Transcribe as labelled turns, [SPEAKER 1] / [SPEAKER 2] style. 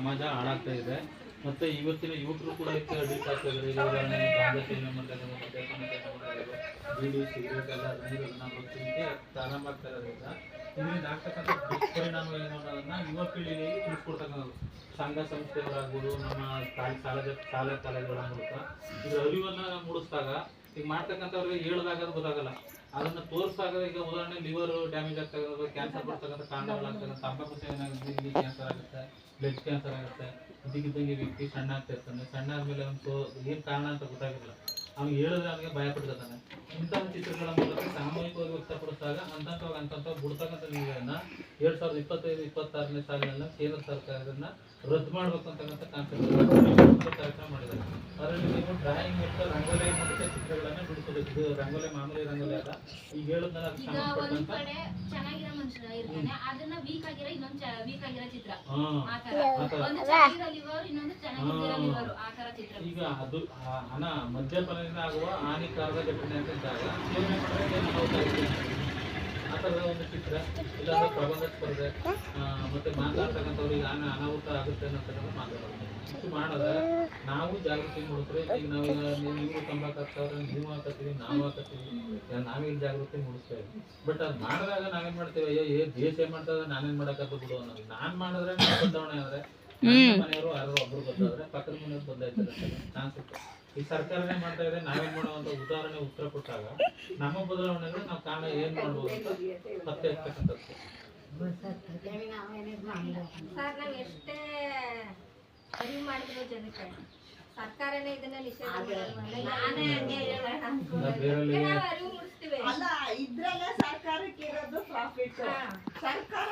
[SPEAKER 1] ಸಮಾಜ ಹಾಳಾಗ್ತಾ ಇದೆ. ಮತ್ತೆ ಇವತ್ತಿನ ಯುವಕರು ಕೂಡ ಇದಕ್ಕೆ ಅಡಿಕ್ಟ್ ಆಗ್ತಾ ಇದ್ದಾರೆ. ಈಗ ಉದಾಹರಣೆಗೆ ಗಾಂಜಾ ಸೇವನೆ ಮಾಡ್ತಾ ಇದ್ದಾರೆ, ಮದ್ಯಪಾನ ಸೇವನೆ ಮಾಡ್ತಾ ಇದ್ದಾರೆ, ಬೀಡಿ ಸಿಗರೇಟ್ ಎಲ್ಲ ನೀರನ್ನ ಗೊತ್ತಿಗೆ ಪ್ರಾರಂಭ ಆಗ್ತಾ ಇರೋದ್ರಿಂದ ಇದರಿಂದ ಆಗ್ತಕ್ಕಂಥ ದುಷ್ಪರಿಣಾಮ ಏನು ಅನ್ನೋದನ್ನ ಯುವ ಪೀಳಿಗೆಗೆ ತಿಳಿಸ್ಕೊಡ್ತಕ್ಕಂಥದ್ದು ಸಂಘ ಸಂಸ್ಥೆಗಳಾಗ್ಬೋದು, ನಮ್ಮ ಶಾಲೆ ಕಾಲೇಜುಗಳ ಮೂಲಕ ಇದ್ರ ಅರಿವನ್ನ ಮೂಡಿಸಿದಾಗ ಈಗ ಮಾಡ್ತಕ್ಕಂಥವ್ರಿಗೆ ಹೇಳಿದಾಗ ಅದು ಗೊತ್ತಾಗಲ್ಲ. ಅದನ್ನ ತೋರಿಸಿದಾಗ ಈಗ ಉದಾಹರಣೆ ಲಿವರ್ ಡ್ಯಾಮೇಜ್ ಆಗ್ತಾ ಇರೋದು, ಕ್ಯಾನ್ಸರ್ ಬರ್ತಕ್ಕಂಥ ಕಾರಣಗಳಾಗ್ತದೆ. ತಂಬಾಕು ಸೇವನೆ ಆಗುತ್ತೆ, ಕ್ಯಾನ್ಸರ್ ಆಗುತ್ತೆ, ಬ್ಲಡ್ ಕ್ಯಾನ್ಸರ್ ಆಗುತ್ತೆ. ಇದಕ್ಕಿದ್ದಂಗೆ ವ್ಯಕ್ತಿ ಸಣ್ಣ ಆಗ್ತಾ ಇರ್ತಾನೆ. ಸಣ್ಣ ಆದ್ಮೇಲೆ ಅವ್ನು ಏನ್ ಕಾರಣ ಅಂತ ಗೊತ್ತಾಗಿಲ್ಲ, ಅವ್ನು ಹೇಳಿದ್ರೆ ಅವನಿಗೆ ಭಯ ಪಡ್ತಾನೆ. ಇಂಥ ಚಿತ್ರಗಳ ಮೂಲಕ ಸಾಮೂಹಿಕವಾಗಿ ವ್ಯಕ್ತಪಡಿಸಿದಾಗ ಅಂತಂತ ಬಿಡ್ತಕ್ಕಂಥ ನೀರನ್ನ 2025-26ನೇ ಸಾಲಿನ ಕೇಂದ್ರ ಸರ್ಕಾರದನ್ನ ರದ್ದು ಮಾಡ್ಬೇಕು ಅಂತಕ್ಕಂಥ ಕಾನ್ಸೆಪ್ಟ್ ಕಾರ್ಯಕ್ರಮ ಮಾಡಿದ್ದಾರೆ. ಅದರಲ್ಲಿ ನೀವು ಡ್ರಾಯಿಂಗ್ ಮತ್ತು ರಂಗೋಲಿ ಮೂಲಕ ಚಿತ್ರಗಳನ್ನ ಬಿಡಿಸಬೇಕು. ಇದು ರಂಗೋಲಿ ಮಾಮೂಲಿ ರಂಗೋಲಿ ಅಲ್ಲ, ಈಗ ಹೇಳಿದ್ನಲ್ಲ ಅದಕ್ಕೆ ಸಂಬಂಧಪಟ್ಟಂತ
[SPEAKER 2] ಚೆನ್ನಾಗಿರೋ ಮನುಷ್ಯ ಇರ್ತಾನೆ, ಅದನ್ನ ವೀಕ್ ಆಗಿರೋ ಇನ್ನೊಂದು ವೀಕ್ ಆಗಿರೋ ಚಿತ್ರ,
[SPEAKER 1] ಈಗ ಅದು ಹಣ ಮದ್ಯಪಾನದಿಂದ ಆಗುವ ಹಾನಿಕಾರಕ ಘಟನೆ ಅಂತ ಇದ್ದಾಗ ಸೇವನೆ ಮಾಡೋದಕ್ಕೆ ಆ ಥರದ ಒಂದು ಚಿತ್ರ, ಇಲ್ಲಾಂದ್ರೆ ಪ್ರಬಂಧ ಸ್ಪರ್ಧೆ, ಮತ್ತೆ ಮಾತಾಡ್ತಕ್ಕಂಥವ್ರಿಗೆ ಅನಾಹುತ ಆಗುತ್ತೆ ಅನ್ನೋದನ್ನ ಮಾತಾಡೋದು. ಇಷ್ಟು ಮಾಡಿದ್ರೆ ನಾವು ಜಾಗೃತಿ ಮೂಡಿಸ್ರೆ ಈಗ ನೀವು ತಂಬಾಕು ಹಾಕ್ತಾವ್ರೆ, ನೀವು ಹಾಕತ್ತೀವಿ, ನಾವು ಹಾಕತ್ತೀವಿ, ನಾವೇನು ಜಾಗೃತಿ ಮೂಡಿಸ್ತಾ ಇದ್ವಿ. ಬಟ್ ಅದು ಮಾಡಿದಾಗ ನಾವೇನ್ ಮಾಡ್ತೇವೆ, ಅಯ್ಯೋ ದೇಶ ಏನ್ ಮಾಡ್ತದೆ, ನಾನೇನ್ ಮಾಡಕತ್ತ ಬಿಡು ಅನ್ನೋದು. ನಾನ್ ಮಾಡಿದ್ರೆ ನಾನು ಬದಲಾವಣೆ ಆದ್ರೆ ಮನೆಯವರು ಯಾರೋ ಒಬ್ರು ಬದಲಾದ್ರೆ ಪಕ್ಕದ ಮನೆಯವ್ರು ಬದಲಾಯ್ತಾರೆ ಚಾನ್ಸ್ ಇತ್ತು. ಈ ಸರ್ಕಾರನೇ ಮಾಡ್ತಾ ಇದೆ, ನಾವೇನ್ ಮಾಡುವಂತ ಉದಾಹರಣೆ ಉತ್ತರ ಕೊಟ್ಟಾಗ ನಮ್ಮ ಬದಲಾವಣೆಗಳು ನಾವು ಕಾರಣ ಏನ್ ಮಾಡ್ಬೋದು ಅಂತ ಪತ್ತೆ ಹಚ್ಚತಕ್ಕಂಥದ್ದು.
[SPEAKER 2] ಸರ್ ನಾವ್ ಎಷ್ಟೇ ಅರಿವು ಮಾಡಿದ್ರು ಜನಕ್ಕೆ ಸರ್ಕಾರನೇ ಇದನ್ನ ನಿಷೇಧ ನಾನೇ ಹಂಗೆ ಅರಿವು ಮೂಡಿಸ್ತೀವಿ.
[SPEAKER 3] ಅಲ್ಲ, ಇದ್ರಲ್ಲೇ ಸರ್ಕಾರಕ್ಕೆ ಇರೋದು ಪ್ರಾಫಿಟ್. ಸರ್ಕಾರ